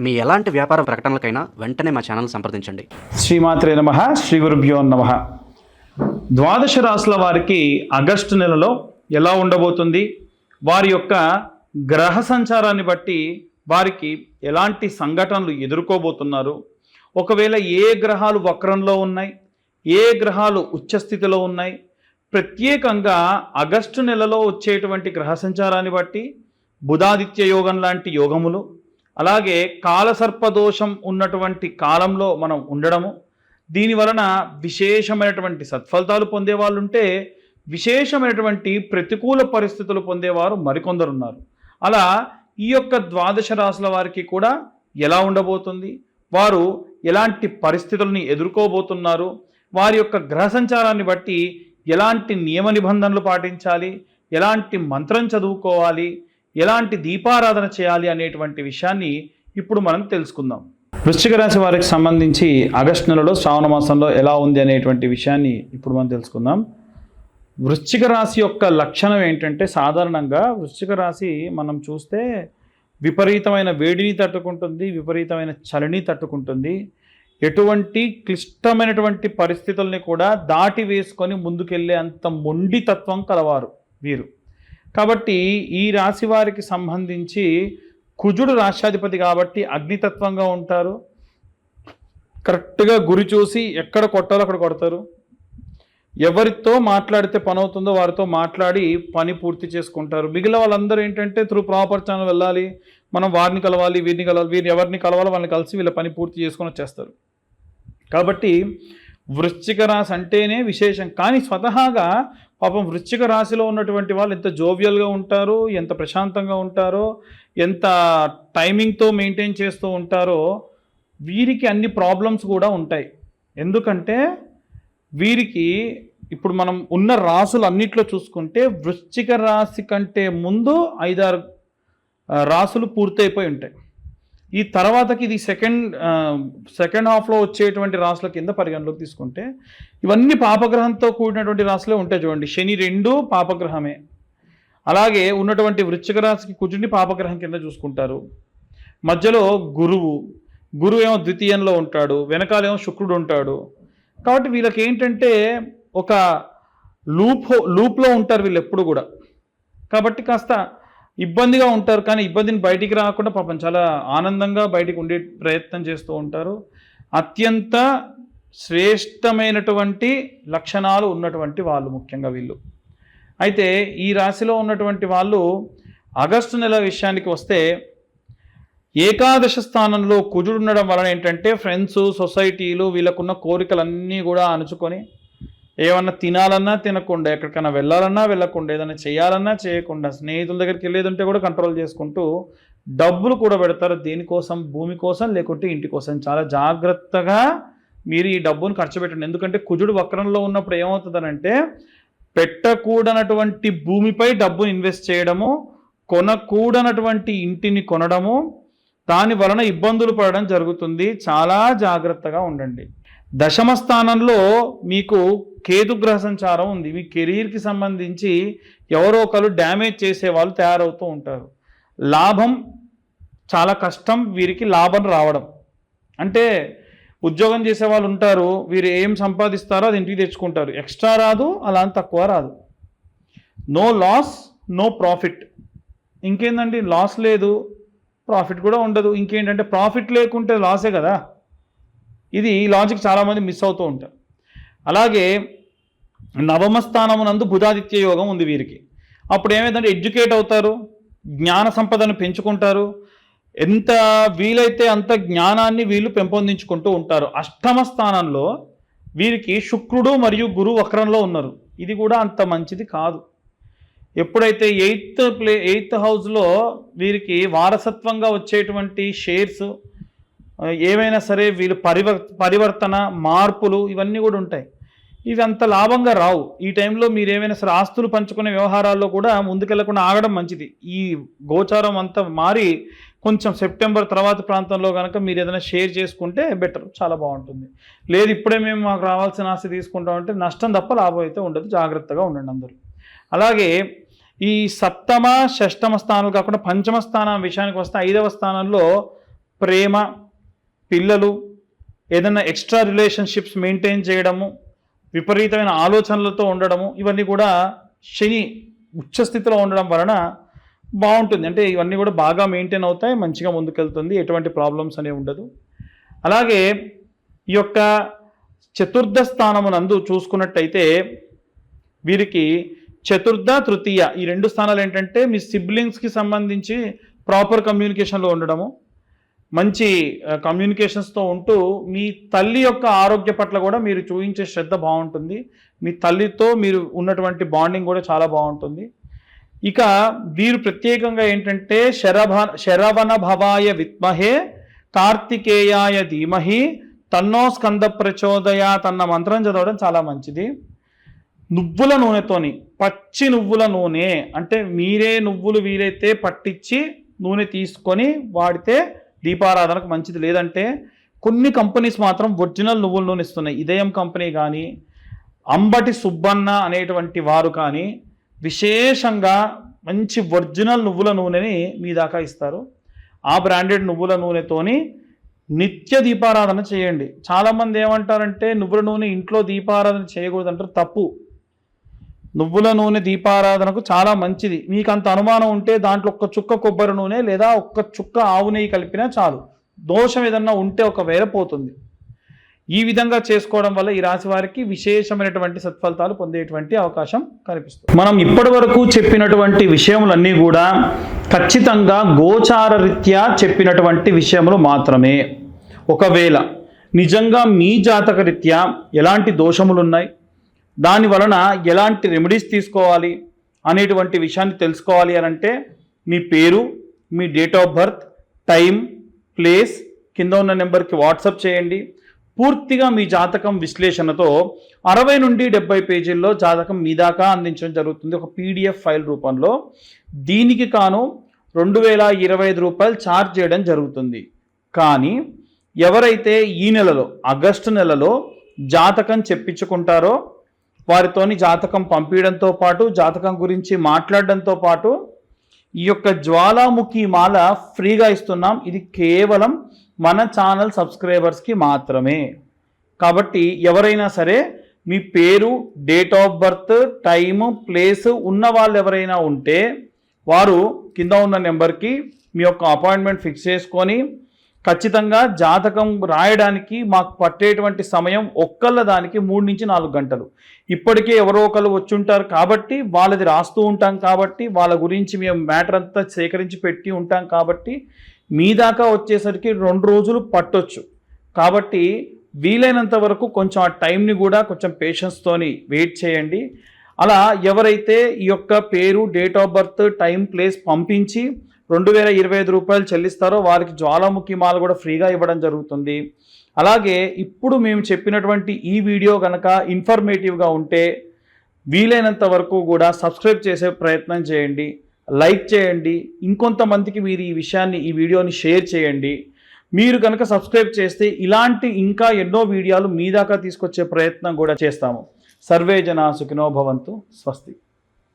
మీ ఎలాంటి వ్యాపార ప్రకటనలకైనా వెంటనే మా ఛానల్ సంప్రదించండి. శ్రీమాత్రే నమః. శ్రీ గురుభ్యో నమః. ద్వాదశ రాశుల వారికి ఆగస్టు నెలలో ఎలా ఉండబోతుంది, వారి యొక్క గ్రహ సంచారాన్ని బట్టి వారికి ఎలాంటి సంఘటనలు ఎదుర్కోబోతున్నారు, ఒకవేళ ఏ గ్రహాలు వక్రంలో ఉన్నాయి, ఏ గ్రహాలు ఉచ్చస్థితిలో ఉన్నాయి, ప్రత్యేకంగా ఆగస్టు నెలలో వచ్చేటువంటి గ్రహ సంచారాన్ని బట్టి బుధాదిత్య యోగం లాంటి యోగములు, అలాగే కాలసర్పదోషం ఉన్నటువంటి కాలంలో మనం ఉండడము, దీని వలన విశేషమైనటువంటి సత్ఫలితాలు పొందేవాళ్ళు ఉంటే విశేషమైనటువంటి ప్రతికూల పరిస్థితులు పొందేవారు మరికొందరున్నారు. అలా ఈ యొక్క ద్వాదశ రాశుల వారికి కూడా ఎలా ఉండబోతుంది, వారు ఎలాంటి పరిస్థితులని ఎదుర్కోబోతున్నారు, వారి యొక్క గ్రహ సంచారాన్ని బట్టి ఎలాంటి నియమ నిబంధనలు పాటించాలి, ఎలాంటి మంత్రం చదువుకోవాలి, ఎలాంటి దీపారాధన చేయాలి అనేటువంటి విషయాన్ని ఇప్పుడు మనం తెలుసుకుందాం. వృశ్చిక రాశి వారికి సంబంధించి ఆగస్టు నెలలో శ్రావణ మాసంలో ఎలా ఉంది అనేటువంటి విషయాన్ని ఇప్పుడు మనం తెలుసుకుందాం. వృశ్చిక రాశి యొక్క లక్షణం ఏంటంటే, సాధారణంగా వృశ్చిక రాశి మనం చూస్తే విపరీతమైన వేడిని తట్టుకుంటుంది, విపరీతమైన చలిని తట్టుకుంటుంది, ఎటువంటి క్లిష్టమైనటువంటి పరిస్థితుల్ని కూడా దాటి వేసుకొని ముందుకెళ్ళే అంత మొండితత్వం కలవారు వీరు. కాబట్టి ఈ రాశి వారికి సంబంధించి కుజుడు రాష్ట్రాధిపతి కాబట్టి అగ్నితత్వంగా ఉంటారు. కరెక్ట్గా గురి చూసి ఎక్కడ కొట్టాలో అక్కడ కొడతారు. ఎవరితో మాట్లాడితే పని అవుతుందో వారితో మాట్లాడి పని పూర్తి చేసుకుంటారు. మిగిలిన వాళ్ళందరూ ఏంటంటే త్రూ ప్రాపర్ ఛానల్ వెళ్ళాలి, మనం వారిని కలవాలి, వీరిని కలవాలి, వీరిని ఎవరిని కలవాలో వాళ్ళని కలిసి వీళ్ళ పని పూర్తి చేసుకొని వచ్చేస్తారు. కాబట్టి వృశ్చిక రాశి అంటేనే విశేషం. కానీ స్వతహాగా పాపం వృశ్చిక రాశిలో ఉన్నటువంటి వాళ్ళు ఎంత జోవియల్గా ఉంటారో, ఎంత ప్రశాంతంగా ఉంటారో, ఎంత టైమింగ్తో మెయింటైన్ చేస్తూ ఉంటారో, వీరికి అన్ని ప్రాబ్లమ్స్ కూడా ఉంటాయి. ఎందుకంటే వీరికి ఇప్పుడు మనం ఉన్న రాసులు అన్నిట్లో చూసుకుంటే వృశ్చిక రాశి కంటే ముందు 5-6 రాసులు పూర్తయిపోయి ఉంటాయి. ఈ తర్వాతకి ఇది సెకండ్ హాఫ్లో వచ్చేటువంటి రాసుల కింద పరిగణలోకి తీసుకుంటే ఇవన్నీ పాపగ్రహంతో కూడినటువంటి రాసులే ఉంటాయి. చూడండి, శని 2 పాపగ్రహమే. అలాగే ఉన్నటువంటి వృశ్చిక రాశికి కుజుడిని పాపగ్రహం కింద చూసుకుంటారు. మధ్యలో గురువు ఏమో ద్వితీయంలో ఉంటాడు, వెనకాలేమో శుక్రుడు ఉంటాడు. కాబట్టి వీళ్ళకి ఏంటంటే ఒక లూప్లో ఉంటారు వీళ్ళు ఎప్పుడు కూడా. కాబట్టి కాస్త ఇబ్బందిగా ఉంటారు, కానీ ఇబ్బందిని బయటికి రాకుండా పాపం చాలా ఆనందంగా బయటికి ఉండే ప్రయత్నం చేస్తూ ఉంటారు. అత్యంత శ్రేష్టమైనటువంటి లక్షణాలు ఉన్నటువంటి వాళ్ళు ముఖ్యంగా వీళ్ళు. అయితే ఈ రాశిలో ఉన్నటువంటి వాళ్ళు ఆగస్టు నెల విషయానికి వస్తే ఏకాదశ స్థానంలో కుజుడు ఉండడం వలన ఏంటంటే ఫ్రెండ్స్, సొసైటీలు, వీళ్ళకున్న కోరికలన్నీ కూడా అణుచుకొని ఏమన్నా తినాలన్నా తినకుండా, ఎక్కడికైనా వెళ్ళాలన్నా వెళ్ళకుండా, ఏదైనా చేయాలన్నా చేయకుండా, స్నేహితుల దగ్గరికి వెళ్ళేది ఉంటే కూడా కంట్రోల్ చేసుకుంటూ డబ్బులు కూడా పెడతారు. దేనికోసం? భూమి కోసం, లేకుంటే ఇంటి కోసం. చాలా జాగ్రత్తగా మీరు ఈ డబ్బును ఖర్చు పెట్టండి. ఎందుకంటే కుజుడు వక్రంలో ఉన్నప్పుడు ఏమవుతుందనంటే పెట్టకూడనటువంటి భూమిపై డబ్బును ఇన్వెస్ట్ చేయడము, కొనకూడనటువంటి ఇంటిని కొనడము, దాని వలన ఇబ్బందులు పడడం జరుగుతుంది. చాలా జాగ్రత్తగా ఉండండి. దశమ స్థానంలో మీకు కేతు గ్రహ సంచారం ఉంది. మీ కెరీర్కి సంబంధించి ఎవరో ఒకరు డ్యామేజ్ చేసే వాళ్ళు తయారవుతూ ఉంటారు. లాభం చాలా కష్టం వీరికి లాభం రావడం. అంటే ఉద్యోగం చేసే వాళ్ళు ఉంటారు, వీరు ఏం సంపాదిస్తారో అది ఇంటికి తెచ్చుకుంటారు. ఎక్స్ట్రా రాదు, అలా తక్కువ రాదు. No loss, no profit. ఇంకేందండి, లాస్ లేదు, ప్రాఫిట్ కూడా ఉండదు. ఇంకేంటంటే ప్రాఫిట్ లేకుంటే లాసే కదా. ఇది ఈ లాజిక్ చాలామంది మిస్ అవుతూ ఉంటారు. అలాగే నవమ స్థానమునందు బుధాదిత్య యోగం ఉంది వీరికి. అప్పుడు ఏమైందంటే ఎడ్యుకేట్ అవుతారు, జ్ఞాన సంపదను పెంచుకుంటారు, ఎంత వీలైతే అంత జ్ఞానాన్ని వీళ్ళు పెంపొందించుకుంటూ ఉంటారు. అష్టమ స్థానంలో వీరికి శుక్రుడు మరియు గురువు వక్రంలో ఉన్నారు. ఇది కూడా అంత మంచిది కాదు. ఎప్పుడైతే ఎయిత్ హౌస్లో వీరికి వారసత్వంగా వచ్చేటువంటి షేర్స్ ఏవైనా సరే వీళ్ళు పరివర్తన, మార్పులు ఇవన్నీ కూడా ఉంటాయి. ఇవి అంత లాభంగా రావు. ఈ టైంలో మీరు ఏమైనా సరే ఆస్తులు పంచుకునే వ్యవహారాల్లో కూడా ముందుకెళ్లకుండా ఆగడం మంచిది. ఈ గోచారం అంతా మారి కొంచెం సెప్టెంబర్ తర్వాత ప్రాంతంలో కనుక మీరు ఏదైనా షేర్ చేసుకుంటే బెటర్, చాలా బాగుంటుంది. లేదు ఇప్పుడే మేము మాకు రావాల్సిన ఆస్తి తీసుకుంటామంటే నష్టం తప్ప లాభం అయితే ఉండదు. జాగ్రత్తగా ఉండండి అందరూ. అలాగే ఈ సప్తమ షష్టమ స్థానాలు కాకుండా పంచమ స్థానం విషయానికి వస్తే 5వ స్థానంలో ప్రేమ, పిల్లలు, ఏదైనా ఎక్స్ట్రా రిలేషన్షిప్స్ మెయింటైన్ చేయడము, విపరీతమైన ఆలోచనలతో ఉండడము, ఇవన్నీ కూడా శని ఉచ్చస్థితిలో ఉండడం వలన బాగుంటుంది. అంటే ఇవన్నీ కూడా బాగా మెయింటైన్ అవుతాయి, మంచిగా ముందుకెళ్తుంది, ఎటువంటి ప్రాబ్లమ్స్ అనేవి ఉండదు. అలాగే ఈ యొక్క చతుర్థ స్థానమునందు చూసుకున్నట్టయితే వీరికి చతుర్థ, తృతీయ ఈ 2 స్థానాలు ఏంటంటే మీ సిబ్లింగ్స్కి సంబంధించి ప్రాపర్ కమ్యూనికేషన్లో ఉండడము, మంచి కమ్యూనికేషన్స్తో ఉంటూ మీ తల్లి యొక్క ఆరోగ్య పట్ల కూడా మీరు చూపించే శ్రద్ధ బాగుంటుంది. మీ తల్లితో మీరు ఉన్నటువంటి బాండింగ్ కూడా చాలా బాగుంటుంది. ఇక వీరు ప్రత్యేకంగా ఏంటంటే శరవణ భవాయ విద్మహే కార్తికేయాయ ధీమహి తన్నో స్కంద ప్రచోదయాత్ అన్న మంత్రం చదవడం చాలా మంచిది. నువ్వుల నూనెతోని, పచ్చి నువ్వుల నూనె అంటే మీరే నువ్వులు వీలైతే పట్టించి నూనె తీసుకొని వాడితే దీపారాధనకు మంచిది. లేదంటే కొన్ని కంపెనీస్ మాత్రం ఒరిజినల్ నువ్వుల నూనె ఇస్తున్నాయి. ఇదయం కంపెనీ కానీ, అంబటి సుబ్బన్న అనేటువంటి వారు కానీ విశేషంగా మంచి ఒరిజినల్ నువ్వుల నూనెని మీ దాకా ఇస్తారు. ఆ బ్రాండెడ్ నువ్వుల నూనెతోని నిత్య దీపారాధన చేయండి. చాలామంది ఏమంటారంటే నువ్వుల నూనె ఇంట్లో దీపారాధన చేయకూడదు అంటారు. తప్పు. నువ్వుల నూనె దీపారాధనకు చాలా మంచిది. మీకు అంత అనుమానం ఉంటే దాంట్లో ఒక్క చుక్క కొబ్బరి నూనె లేదా ఒక్క చుక్క ఆవు నెయ్యి కలిపినా చాలు. దోషం ఏదన్నా ఉంటే ఒకవేళ పోతుంది. ఈ విధంగా చేసుకోవడం వల్ల ఈ రాశి వారికి విశేషమైనటువంటి సత్ఫలితాలు పొందేటువంటి అవకాశం కనిపిస్తుంది. మనం ఇప్పటి వరకు చెప్పినటువంటి విషయములన్నీ కూడా ఖచ్చితంగా గోచార రీత్యా చెప్పినటువంటి విషయములు మాత్రమే. ఒకవేళ నిజంగా మీ జాతక రీత్యా ఎలాంటి దోషములు ఉన్నాయి, దాని వలన ఎలాంటి రెమెడీస్ తీసుకోవాలి అనేటువంటి విషయాన్ని తెలుసుకోవాలి అని అంటే మీ పేరు, మీ date of birth, time, place కింద ఉన్న నెంబర్కి వాట్సాప్ చేయండి. పూర్తిగా మీ జాతకం విశ్లేషణతో 60 నుండి 70 పేజీల్లో జాతకం మీ దాకా అందించడం జరుగుతుంది ఒక PDF ఫైల్ రూపంలో. దీనికి కాను 2025 రూపాయలు ఛార్జ్ చేయడం జరుగుతుంది. కానీ ఎవరైతే ఈ నెలలో ఆగస్టు నెలలో జాతకం చెప్పించుకుంటారో వారితోని జాతకం పంపించడంతో పాటు జాతకం గురించి మాట్లాడడంతో పాటు ఈ యొక్క జ్వాలాముఖి మాల ఫ్రీగా ఇస్తున్నాం. ఇది కేవలం మన ఛానల్ సబ్స్క్రైబర్స్కి మాత్రమే. కాబట్టి ఎవరైనా సరే మీ పేరు, date of birth, time, place ఉన్న వాళ్ళు ఎవరైనా ఉంటే వారు కింద ఉన్న నెంబర్కి మీ యొక్క అపాయింట్మెంట్ ఫిక్స్ చేసుకొని ఖచ్చితంగా జాతకం రాయడానికి మాకు పట్టేటువంటి సమయం ఒక్కళ్ళ దానికి 3 నుంచి 4 గంటలు. ఇప్పటికే ఎవరో ఒకరు వచ్చి ఉంటారు కాబట్టి వాళ్ళది రాస్తూ ఉంటాం కాబట్టి వాళ్ళ గురించి మేము మ్యాటర్ అంతా సేకరించి పెట్టి ఉంటాం కాబట్టి మీ దాకా వచ్చేసరికి 2 రోజులు పట్టొచ్చు. కాబట్టి వీలైనంత వరకు కొంచెం ఆ టైంని కూడా కొంచెం పేషెన్స్తోని వెయిట్ చేయండి. అలా ఎవరైతే ఈ యొక్క పేరు, date of birth, time, place పంపించి 2025 రూపాయలు చెల్లిస్తారో వారికి జ్వాలాముఖి మాల కూడా ఫ్రీగా ఇవ్వడం జరుగుతుంది. అలాగే ఇప్పుడు మేము చెప్పినటువంటి ఈ వీడియో కనుక ఇన్ఫర్మేటివ్గా ఉంటే వీలైనంత వరకు కూడా సబ్స్క్రైబ్ చేసే ప్రయత్నం చేయండి, లైక్ చేయండి, ఇంకొంతమందికి మీరు ఈ వీడియోని షేర్ చేయండి. మీరు కనుక సబ్స్క్రైబ్ చేస్తే ఇలాంటి ఇంకా ఎన్నో వీడియోలు మీ దాకా తీసుకొచ్చే ప్రయత్నం కూడా చేస్తాము. సర్వే జనా సుఖినో భవంతు. స్వస్తి.